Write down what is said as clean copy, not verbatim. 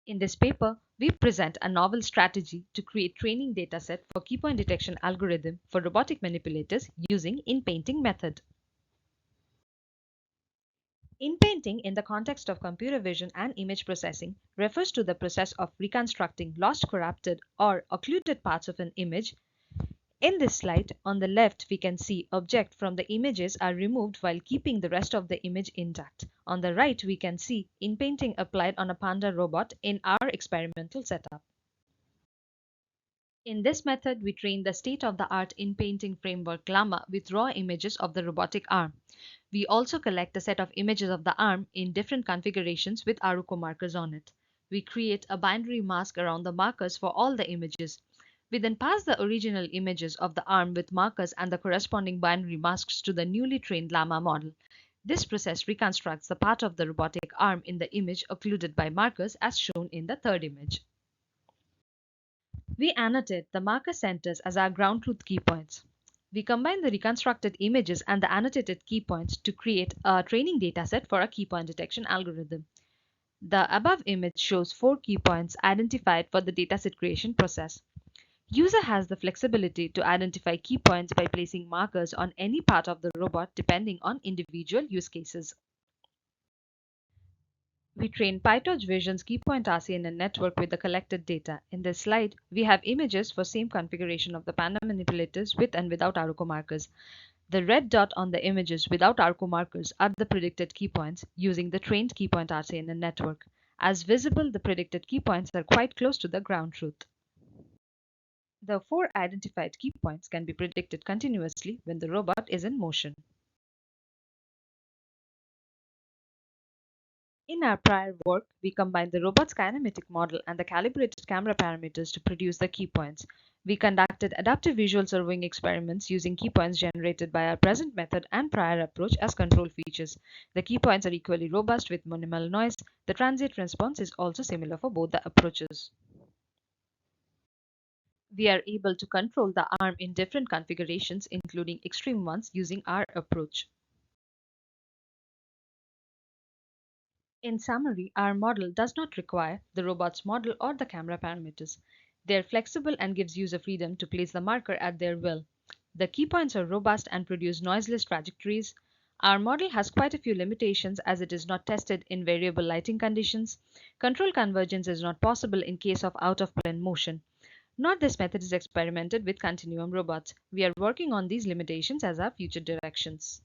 In this paper, we present a novel strategy to create training dataset for keypoint detection algorithm for robotic manipulators using Inpainting method. Inpainting in the context of computer vision and image processing refers to the process of reconstructing lost, corrupted, or occluded parts of an image. In this slide, on the left, we can see objects from the images are removed while keeping the rest of the image intact. On the right, we can see Inpainting applied on a panda robot in our experimental setup. In this method, we train the state-of-the-art Inpainting framework Llama with raw images of the robotic arm. We also collect a set of images of the arm in different configurations with ArUco markers on it. We create a binary mask around the markers for all the images. We then pass the original images of the arm with markers and the corresponding binary masks to the newly trained Llama model. This process reconstructs the part of the robotic arm in the image occluded by markers as shown in the third image. We annotate the marker centers as our ground truth keypoints. We combine the reconstructed images and the annotated keypoints to create a training dataset for a keypoint detection algorithm. The above image shows 4 keypoints identified for the dataset creation process. User has the flexibility to identify keypoints by placing markers on any part of the robot depending on individual use cases. We train PyTorch Vision's Keypoint RCNN network with the collected data. In this slide, we have images for same configuration of the panda manipulators with and without ArUco markers. The red dot on the images without ArUco markers are the predicted keypoints using the trained Keypoint RCNN network. As visible, the predicted keypoints are quite close to the ground truth. The 4 identified keypoints can be predicted continuously when the robot is in motion. In our prior work, we combined the robot's kinematic model and the calibrated camera parameters to produce the keypoints. We conducted adaptive visual servoing experiments using keypoints generated by our present method and prior approach as control features. The keypoints are equally robust with minimal noise. The transient response is also similar for both the approaches. We are able to control the arm in different configurations, including extreme ones, using our approach. In summary, our model does not require the robot's model or the camera parameters. They are flexible and gives user freedom to place the marker at their will. The keypoints are robust and produce noiseless trajectories. Our model has quite a few limitations as it is not tested in variable lighting conditions. Control convergence is not possible in case of out-of-plane motion. Not this method is experimented with continuum robots. We are working on these limitations as our future directions.